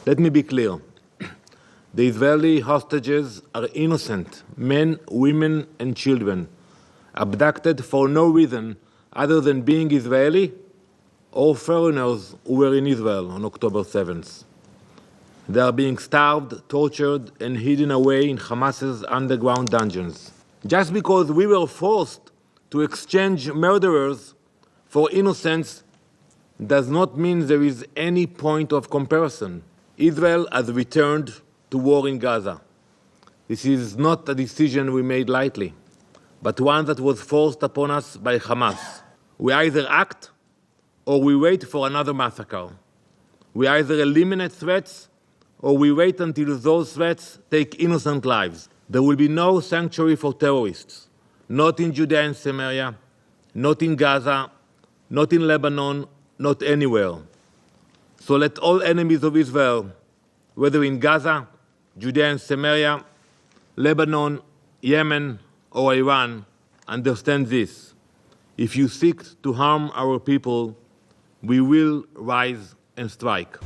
Let me be clear. The Israeli hostages are innocent men, women, and children, abducted for no reason other than being Israeli or foreigners who were in Israel on October 7th. They are being starved, tortured, and hidden away in Hamas's underground dungeons. Just because we were forced to exchange murderers for innocents does not mean there is any point of comparison. Israel has returned to war in Gaza. This is not a decision we made lightly, but one that was forced upon us by Hamas. We either act or we wait for another massacre. We either eliminate threats or we wait until those threats take innocent lives. There will be no sanctuary for terrorists, not in Judea and Samaria, not in Gaza, not in Lebanon, not anywhere. So let all enemies of Israel, whether in Gaza, Judea and Samaria, Lebanon, Yemen, or Iran, understand this. If you seek to harm our people, we will rise and strike.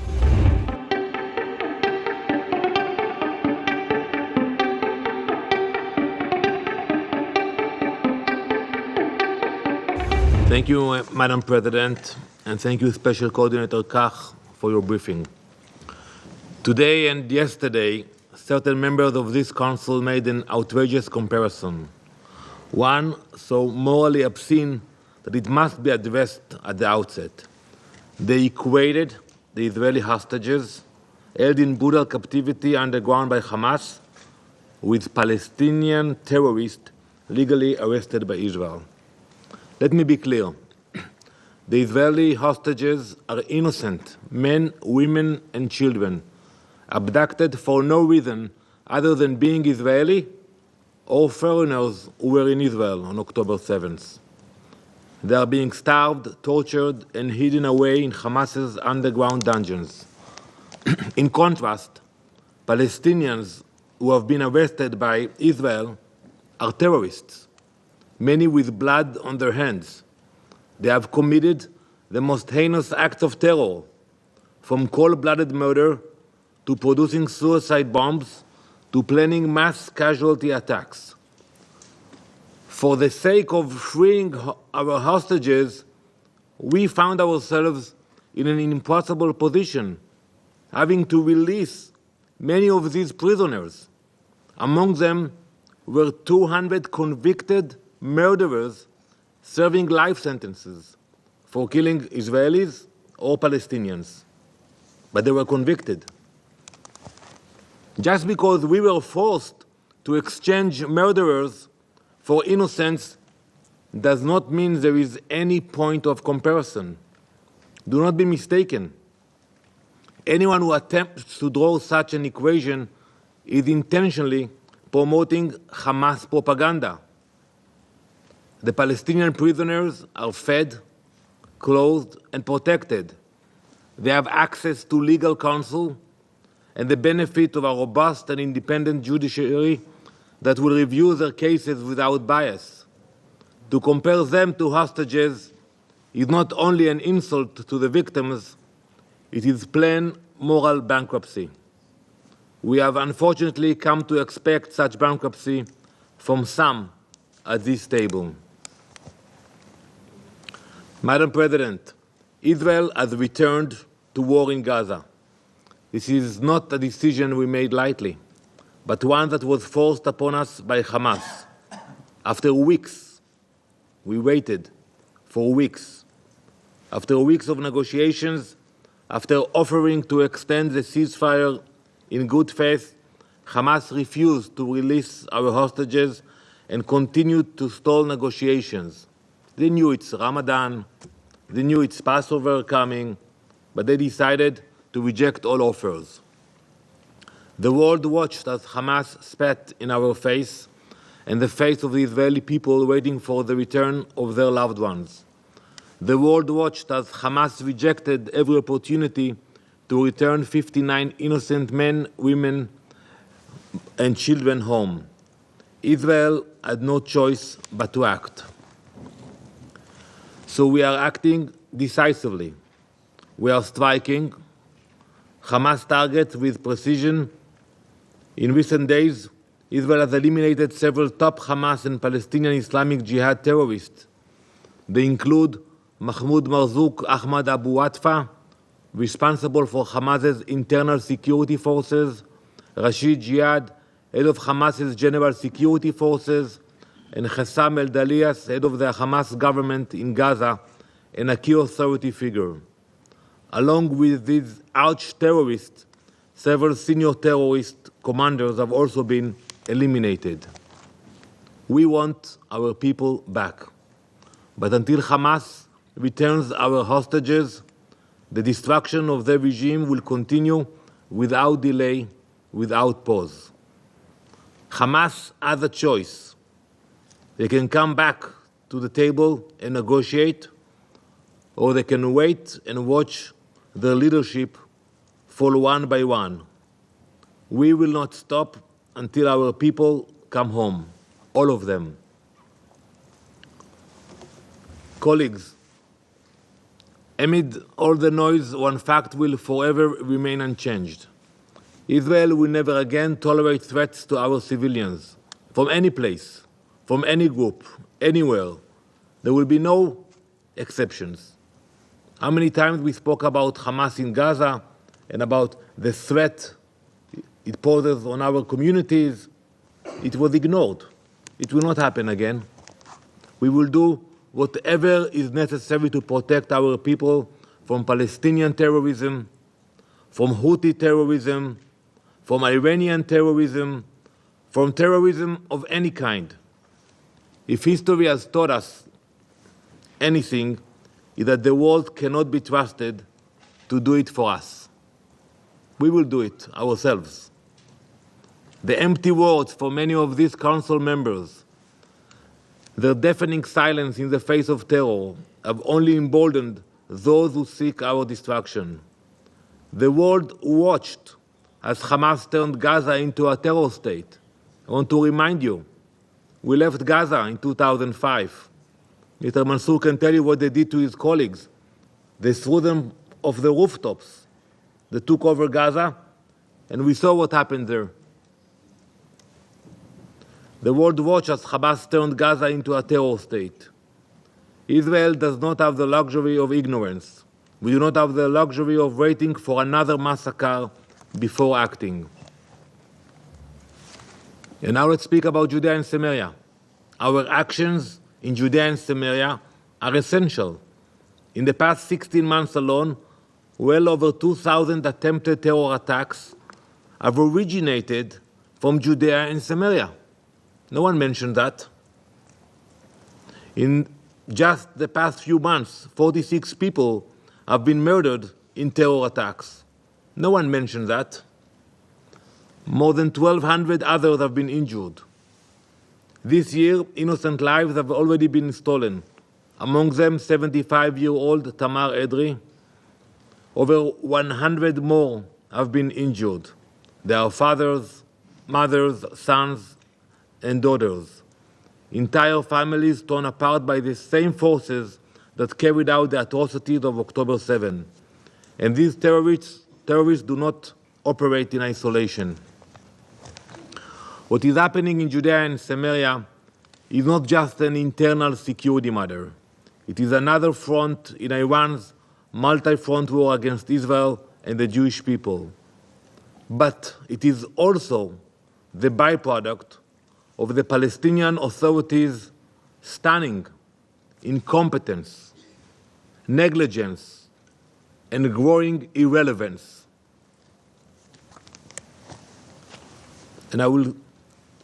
Thank you, Madam President, and thank you, Special Coordinator Kach, for your briefing. Today and yesterday, certain members of this Council made an outrageous comparison, one so morally obscene that it must be addressed at the outset. They equated the Israeli hostages held in brutal captivity underground by Hamas with Palestinian terrorists legally arrested by Israel. Let me be clear. The Israeli hostages are innocent men, women, and children, abducted for no reason other than being Israeli or foreigners who were in Israel on October 7th. They are being starved, tortured, and hidden away in Hamas's underground dungeons. In contrast, Palestinians who have been arrested by Israel are terrorists, many with blood on their hands. They have committed the most heinous acts of terror, from cold-blooded murder to producing suicide bombs to planning mass casualty attacks. For the sake of freeing our hostages, we found ourselves in an impossible position, having to release many of these prisoners. Among them were 200 convicted murderers serving life sentences for killing Israelis or Palestinians. But they were convicted. Just because we were forced to exchange murderers for innocents does not mean there is any point of comparison. Do not be mistaken. Anyone who attempts to draw such an equation is intentionally promoting Hamas propaganda. The Palestinian prisoners are fed, clothed, and protected. They have access to legal counsel and the benefit of a robust and independent judiciary that will review their cases without bias. To compare them to hostages is not only an insult to the victims, it is plain moral bankruptcy. We have unfortunately come to expect such bankruptcy from some at this table. Madam President, Israel has returned to war in Gaza. This is not a decision we made lightly, but one that was forced upon us by Hamas. After weeks, we waited for weeks. After weeks of negotiations, after offering to extend the ceasefire in good faith, Hamas refused to release our hostages and continued to stall negotiations. They knew it's Ramadan, they knew it's Passover coming, but they decided to reject all offers. The world watched as Hamas spat in our face and the face of the Israeli people waiting for the return of their loved ones. The world watched as Hamas rejected every opportunity to return 59 innocent men, women, and children home. Israel had no choice but to act. So we are acting decisively. We are striking. Hamas targets with precision. In recent days, Israel has eliminated several top Hamas and Palestinian Islamic Jihad terrorists. They include Mahmoud Marzouk Ahmad Abu Atfa, responsible for Hamas's internal security forces, Rashid Jihad, head of Hamas's general security forces, and Hassam El-Dalias, head of the Hamas government in Gaza, and a key authority figure. Along with these arch-terrorists, several senior terrorist commanders have also been eliminated. We want our people back. But until Hamas returns our hostages, the destruction of the regime will continue without delay, without pause. Hamas has a choice. They can come back to the table and negotiate, or they can wait and watch their leadership fall one by one. We will not stop until our people come home, all of them. Colleagues, amid all the noise, one fact will forever remain unchanged. Israel will never again tolerate threats to our civilians, from any place, from any group, anywhere. There will be no exceptions. How many times we spoke about Hamas in Gaza and about the threat it poses on our communities? It was ignored. It will not happen again. We will do whatever is necessary to protect our people from Palestinian terrorism, from Houthi terrorism, from Iranian terrorism, from terrorism of any kind. If history has taught us anything, is that the world cannot be trusted to do it for us. We will do it ourselves. The empty words for many of these council members, their deafening silence in the face of terror, have only emboldened those who seek our destruction. The world watched as Hamas turned Gaza into a terror state. I want to remind you, we left Gaza in 2005. Mr. Mansour can tell you what they did to his colleagues. They threw them off the rooftops. They took over Gaza, and we saw what happened there. The world watched as Hamas turned Gaza into a terror state. Israel does not have the luxury of ignorance. We do not have the luxury of waiting for another massacre before acting. And now let's speak about Judea and Samaria. Our actions in Judea and Samaria are essential. In the past 16 months alone, well over 2,000 attempted terror attacks have originated from Judea and Samaria. No one mentioned that. In just the past few months, 46 people have been murdered in terror attacks. No one mentioned that. More than 1,200 others have been injured. This year, innocent lives have already been stolen. Among them, 75-year-old Tamar Edri. Over 100 more have been injured. They are fathers, mothers, sons, and daughters. Entire families torn apart by the same forces that carried out the atrocities of October 7. And these terrorists do not operate in isolation. What is happening in Judea and Samaria is not just an internal security matter. It is another front in Iran's multi-front war against Israel and the Jewish people. But it is also the byproduct of the Palestinian Authority's stunning incompetence, negligence, and growing irrelevance. And I will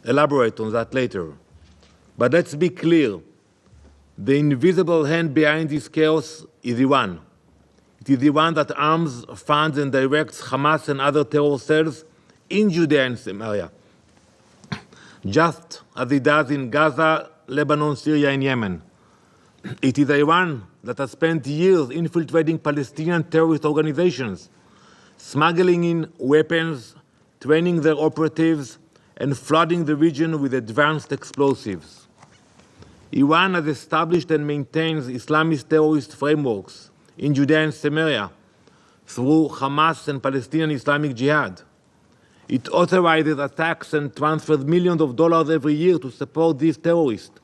elaborate on that later. But let's be clear. The invisible hand behind this chaos is Iran. It is Iran that arms, funds, and directs Hamas and other terror cells in Judea and Samaria, just as it does in Gaza, Lebanon, Syria, and Yemen. It is Iran that has spent years infiltrating Palestinian terrorist organizations, smuggling in weapons, training their operatives, and flooding the region with advanced explosives. Iran has established and maintains Islamist terrorist frameworks in Judea and Samaria through Hamas and Palestinian Islamic Jihad. It authorizes attacks and transfers millions of dollars every year to support these terrorists,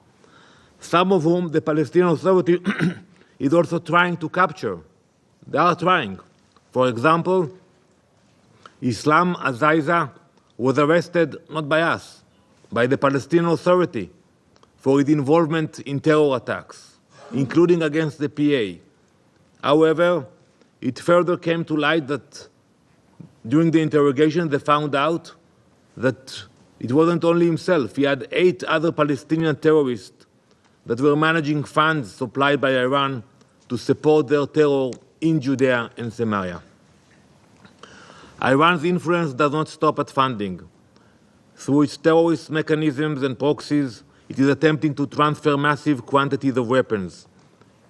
some of whom the Palestinian Authority is also trying to capture. They are trying. For example, Islam Azaiza was arrested not by us, by the Palestinian Authority for its involvement in terror attacks, including against the PA. However, it further came to light that during the interrogation they found out that it wasn't only himself. He had 8 other Palestinian terrorists that were managing funds supplied by Iran to support their terror in Judea and Samaria. Iran's influence does not stop at funding. Through its terrorist mechanisms and proxies, it is attempting to transfer massive quantities of weapons,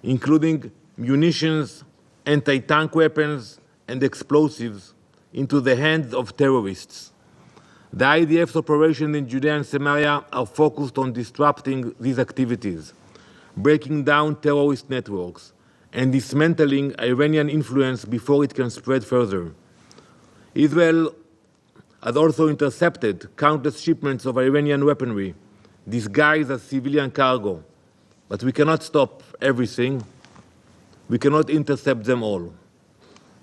including munitions, anti-tank weapons, and explosives, into the hands of terrorists. The IDF's operations in Judea and Samaria are focused on disrupting these activities, breaking down terrorist networks, and dismantling Iranian influence before it can spread further. Israel has also intercepted countless shipments of Iranian weaponry, disguised as civilian cargo. But we cannot stop everything. We cannot intercept them all.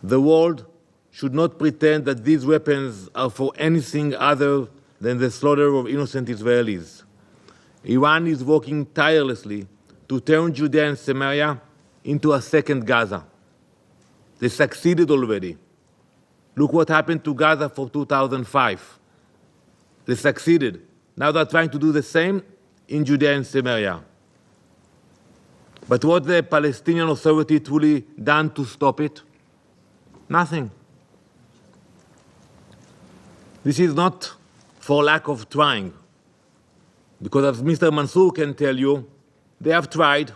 The world should not pretend that these weapons are for anything other than the slaughter of innocent Israelis. Iran is working tirelessly to turn Judea and Samaria into a second Gaza. They succeeded already. Look what happened to Gaza for 2005. They succeeded. Now they're trying to do the same in Judea and Samaria. But what the Palestinian Authority truly done to stop it? Nothing. This is not for lack of trying, because as Mr. Mansour can tell you, they have tried.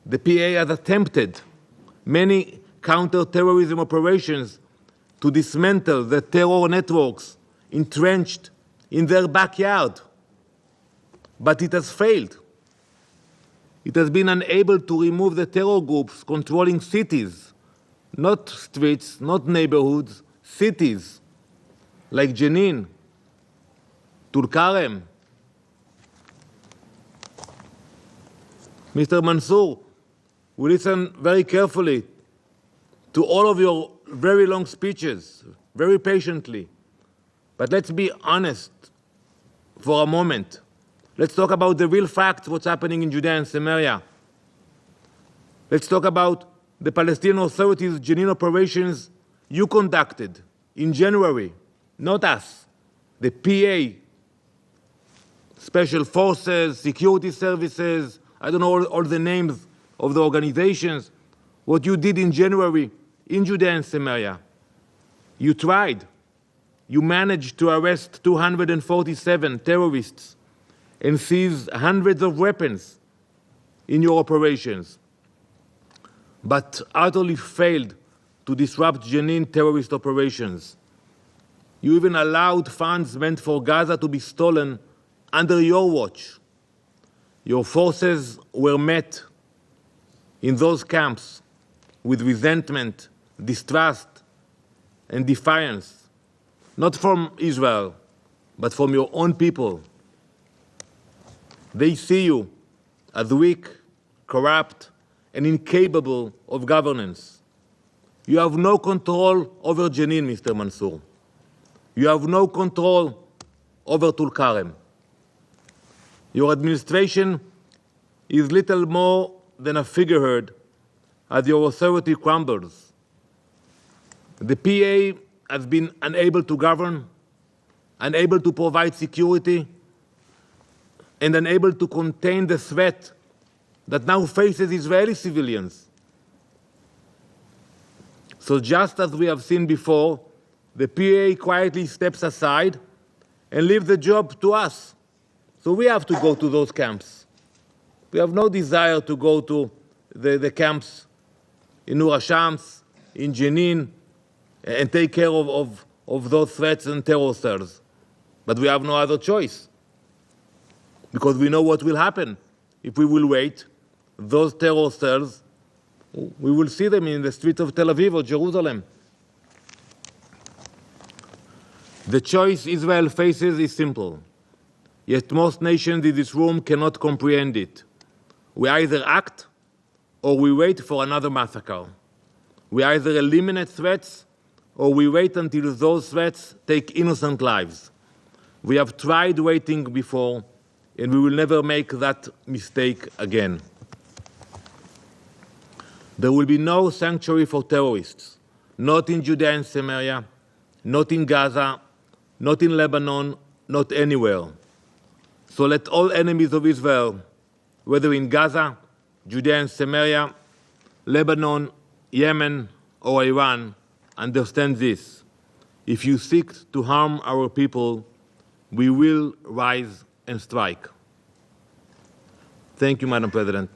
The PA has attempted many counter-terrorism operations to dismantle the terror networks entrenched in their backyard. But it has failed. It has been unable to remove the terror groups controlling cities, not streets, not neighborhoods, cities, like Jenin, Tulkarem. Mr. Mansour, we listen very carefully to all of your very long speeches, very patiently. But let's be honest for a moment. Let's talk about the real facts, what's happening in Judea and Samaria. Let's talk about the Palestinian Authority's Jenin operations you conducted in January, not us. The PA, Special Forces, Security Services, I don't know all the names of the organizations, what you did in January in Judea and Samaria. You tried. You managed to arrest 247 terrorists and seize hundreds of weapons in your operations, but utterly failed to disrupt Jenin terrorist operations. You even allowed funds meant for Gaza to be stolen under your watch. Your forces were met in those camps with resentment, distrust, and defiance, not from Israel, but from your own people. They see you as weak, corrupt, and incapable of governance. You have no control over Jenin, Mr. Mansour. You have no control over Tulkarem. Your administration is little more than a figurehead as your authority crumbles. The PA has been unable to govern, unable to provide security, and unable to contain the threat that now faces Israeli civilians. So just as we have seen before, the PA quietly steps aside and leaves the job to us. So we have to go to those camps. We have no desire to go to the camps in Nur Hashams, in Jenin, and take care of those threats and terror cells. But we have no other choice, because we know what will happen if we will wait. Those terror cells We will see them in the streets of Tel Aviv or Jerusalem. The choice Israel faces is simple, yet most nations in this room cannot comprehend it. We either act or we wait for another massacre. We either eliminate threats or we wait until those threats take innocent lives. We have tried waiting before, and we will never make that mistake again. There will be no sanctuary for terrorists, not in Judea and Samaria, not in Gaza, not in Lebanon, not anywhere. So let all enemies of Israel, whether in Gaza, Judea and Samaria, Lebanon, Yemen, or Iran, understand this. If you seek to harm our people, we will rise and strike. Thank you, Madam President.